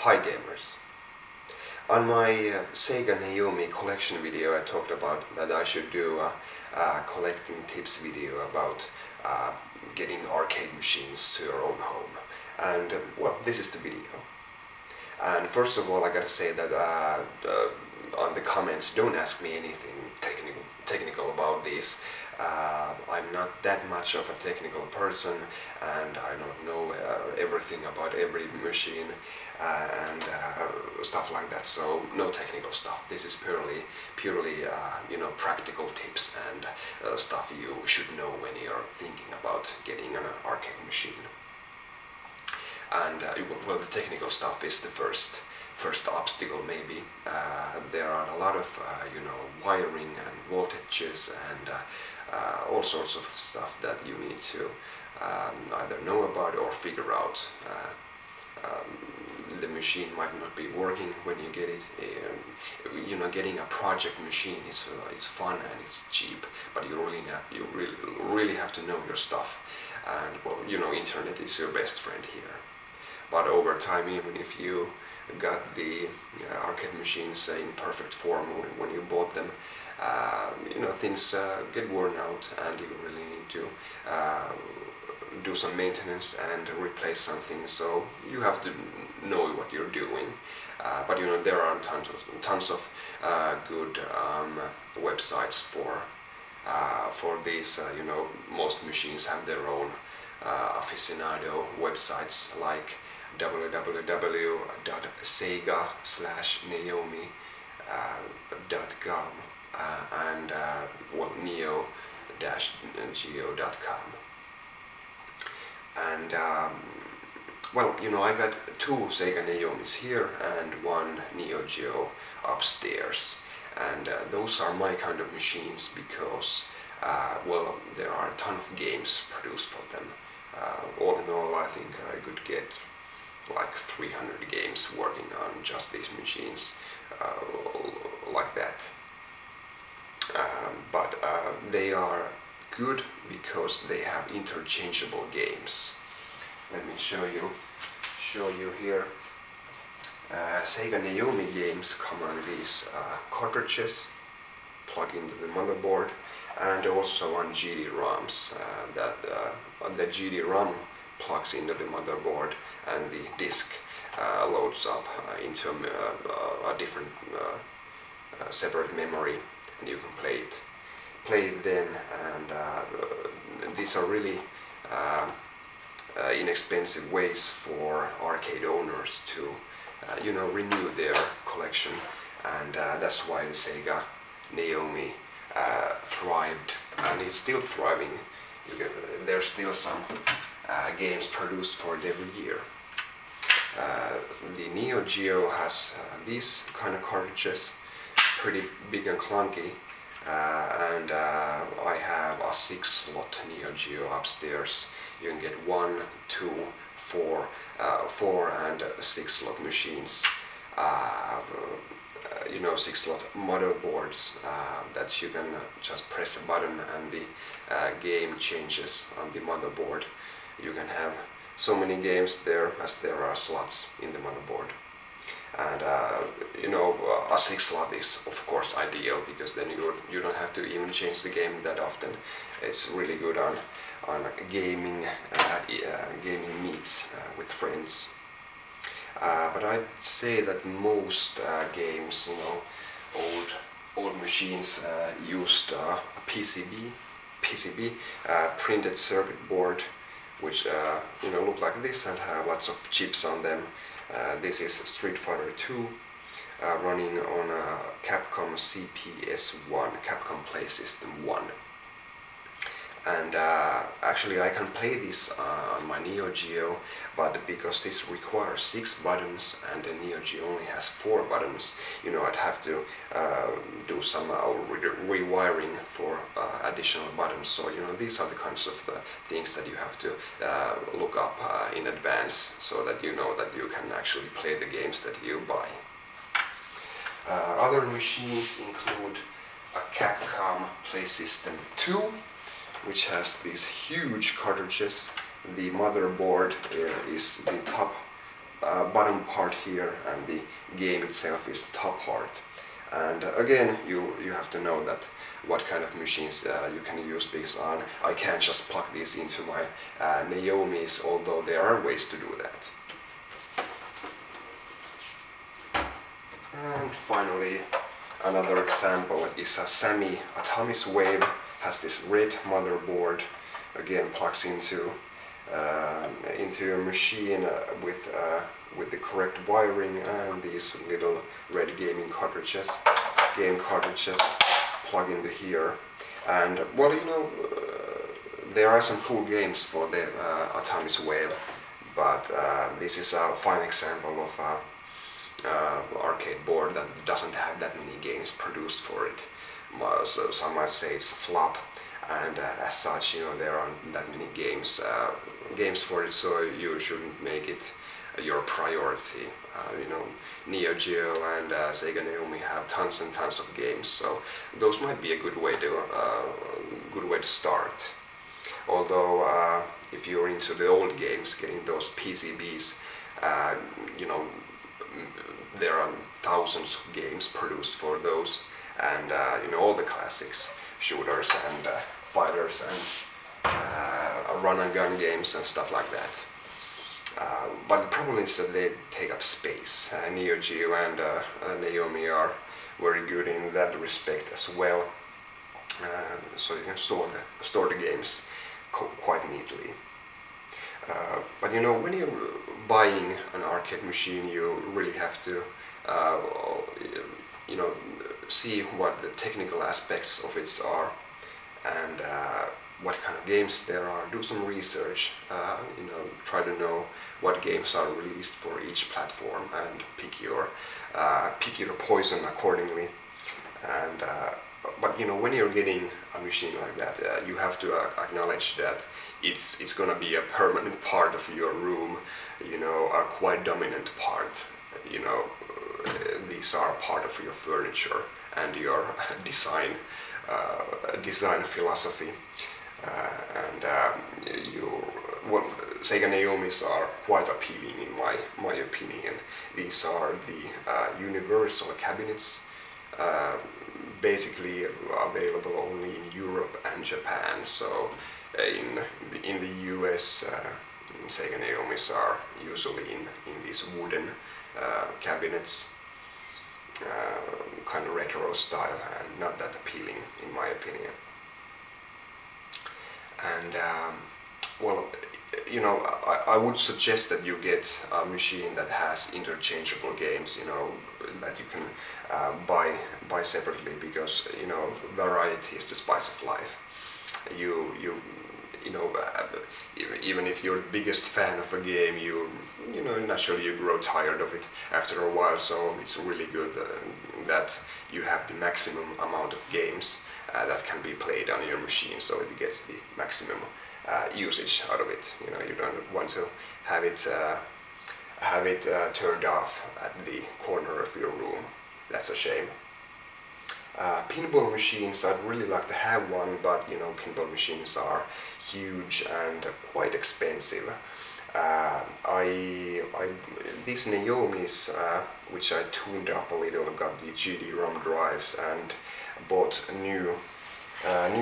Hi gamers! On my Sega Naomi collection video I talked about that I should do a collecting tips video about getting arcade machines to your own home. And well, this is the video. And first of all I gotta say that on the comments don't ask me anything technical about this. I'm not that much of a technical person and I don't know everything about every machine and stuff like that, so no technical stuff. This is purely you know, practical tips and stuff you should know when you're thinking about getting an arcade machine. And well, the technical stuff is the first obstacle maybe. There are a lot of you know, wiring and voltages and all sorts of stuff that you need to either know about or figure out. The machine might not be working when you get it. You know, getting a project machine is it's fun and it's cheap, but you really have to know your stuff. And well, you know, internet is your best friend here. But over time, even if you got the arcade machines in perfect form when you bought them, you know, things get worn out and you really need to do some maintenance and replace something, so you have to know what you're doing. But you know, there are tons of good websites for these. You know, most machines have their own aficionado websites like www.sega/naomi.com and well, Neo-Geo.com. And well, you know, I got two Sega Naomis here and one Neo-Geo upstairs, and those are my kind of machines because well, there are a ton of games produced for them. All in all, I think I could get like 300 games working on just these machines like that. But they are good because they have interchangeable games. Let me show you here. Sega Naomi games come on these cartridges, plug into the motherboard, and also on GD-ROMs. The GD-ROM plugs into the motherboard and the disc loads up into a different separate memory, and you can play it then. And these are really inexpensive ways for arcade owners to you know, renew their collection, and that's why the Sega Naomi thrived, and it's still thriving. There's still some games produced for it every year. The Neo-Geo has these kind of cartridges, pretty big and clunky, and I have a 6-slot Neo-Geo upstairs. You can get 1, 2, 4 and 6-slot machines. You know, 6-slot motherboards that you can just press a button and the game changes on the motherboard. You can have so many games there as there are slots in the motherboard. And you know, a 6-slot is of course ideal because then you don't have to even change the game that often. It's really good on gaming meets with friends. But I'd say that most games, you know, old machines used a PCB printed circuit board, which you know, look like this and have lots of chips on them. This is Street Fighter 2 running on a Capcom CPS-1, Capcom Play System 1. And actually I can play this on my Neo-Geo, but because this requires 6 buttons and the Neo-Geo only has 4 buttons, you know, I'd have to do some rewiring for additional buttons. So you know, these are the kinds of things that you have to look up in advance, so that you know that you can actually play the games that you buy. Other machines include a Capcom Play System 2, which has these huge cartridges. The motherboard is the top bottom part here, and the game itself is top part. And again, you have to know that what kind of machines you can use this on. I can't just plug this into my Neo-Geos, although there are ways to do that. And finally, another example is a Sammy Atomis Wave. Has this red motherboard. Again, plugs into your machine with the correct wiring, and these little red gaming cartridges, game cartridges, plug into here. And well, you know, there are some cool games for the Atomis Wave, but this is a fine example of a arcade board that doesn't have that many games produced for it. So some might say it's a flop, and as such, you know, there aren't that many games for it, so you shouldn't make it your priority. You know, Neo-Geo and Sega Naomi have tons and tons of games, so those might be a good way to start. Although if you're into the old games, getting those PCBs, you know, there are thousands of games produced for those, and you know, all the classics, shooters and fighters and run and gun games and stuff like that. But the problem is that they take up space. Neo-Geo and Naomi are very good in that respect as well, so you can store the games quite neatly. But you know, when you're buying an arcade machine, you really have to you know, see what the technical aspects of it are, and what kind of games there are. Do some research, you know, try to know what games are released for each platform, and pick your poison accordingly. And but you know, when you're getting a machine like that, you have to acknowledge that it's gonna be a permanent part of your room, you know, a quite dominant part. You know, these are part of your furniture and your design philosophy. Well, Sega Naomis are quite appealing in my opinion. These are the universal cabinets, basically available only in Europe and Japan. So in the US, Sega Naomis are usually in these wooden cabinets, kind of retro style, and not that appealing in my opinion. And well, you know, I would suggest that you get a machine that has interchangeable games, you know, that you can buy separately, because you know, variety is the spice of life. You know, even if you're the biggest fan of a game, you know, naturally you grow tired of it after a while. So it's really good that you have the maximum amount of games that can be played on your machine, so it gets the maximum usage out of it. You know, you don't want to have it turned off at the corner of your room. That's a shame. Pinball machines, I'd really like to have one, but you know, pinball machines are huge and quite expensive. These Naomis, which I tuned up a little, got the GD-ROM drives and bought new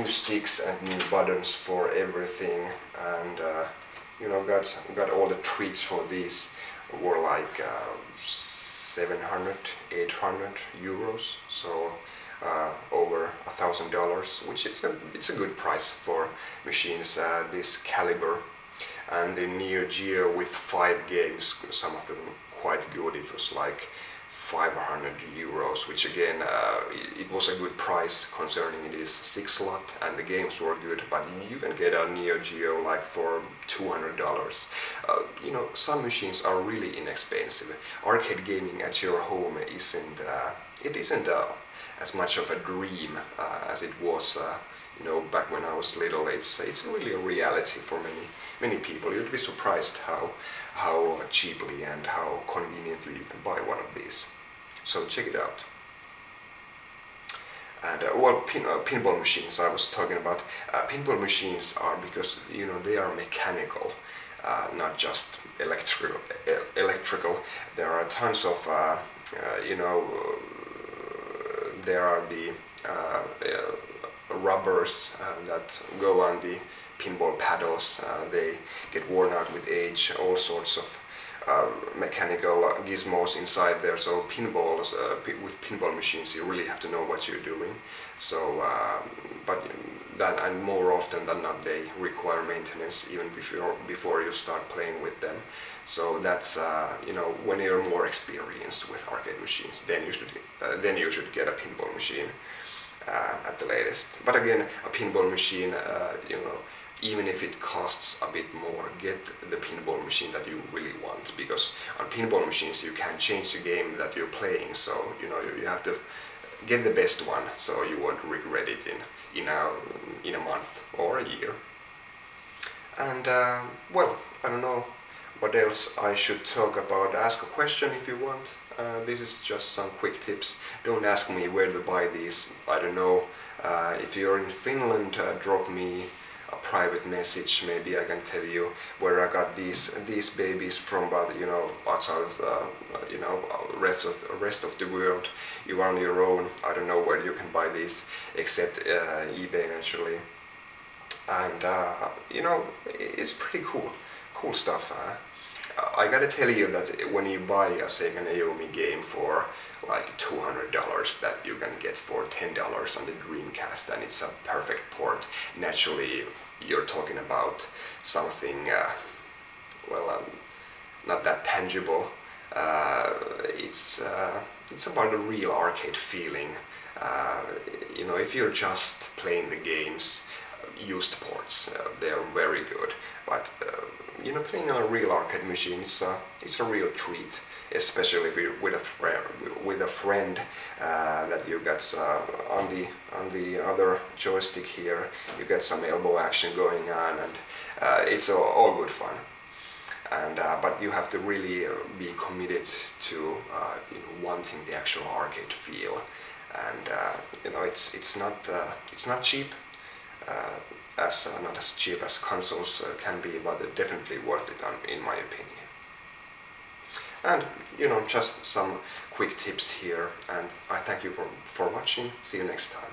sticks and new buttons for everything, and you know, got all the treats for these. Were like 700, 800 euros, so over $1,000, which is it's a good price for machines this caliber. And the Neo-Geo with 5 games, some of them quite good. It was like 500 euros, which again, it was a good price concerning it is 6-slot and the games were good, but you can get a Neo-Geo like for $200. You know, some machines are really inexpensive. Arcade gaming at your home isn't as much of a dream as it was you know, back when I was little. It's really a reality for many people. You'd be surprised how cheaply and how conveniently you can buy one of these. So check it out. And well, pinball machines I was talking about. Pinball machines are, because you know, they are mechanical. not just electrical. There are tons of you know, there are the rubbers that go on the pinball paddles. They get worn out with age. All sorts of mechanical gizmos inside there. So pinballs, with pinball machines, you really have to know what you're doing. So, but that, and more often than not, they require maintenance even before you start playing with them. So that's you know, when you're more experienced with arcade machines, then you should get a pinball machine at the latest. But again, a pinball machine, you know, even if it costs a bit more, get the pinball machine that you really want, because on pinball machines you can change the game that you're playing. So you know, you have to get the best one, so you won't regret it in a month or a year. And well, I don't know what else I should talk about. Ask a question if you want. This is just some quick tips. Don't ask me where to buy these. I don't know. If you're in Finland, drop me a private message. Maybe I can tell you where I got these babies from. But you know, outside of you know, rest of the world, you are on your own. I don't know where you can buy these except eBay actually. And you know, it's pretty cool stuff. I gotta tell you that when you buy a Sega Naomi game for like $200, that you can get for $10 on the Dreamcast, and it's a perfect port. Naturally, you're talking about something, well, not that tangible. It's about a real arcade feeling. You know, if you're just playing the games, used ports, they're very good. But you know, playing on a real arcade machine, it's a real treat, especially if you're with a friend that you got on the other joystick here. You get some elbow action going on, and it's all good fun. And but you have to really be committed to you know, wanting the actual arcade feel. And you know, it's not cheap. Not as cheap as consoles can be, but definitely worth it in my opinion. And you know, just some quick tips here, and I thank you for watching. See you next time.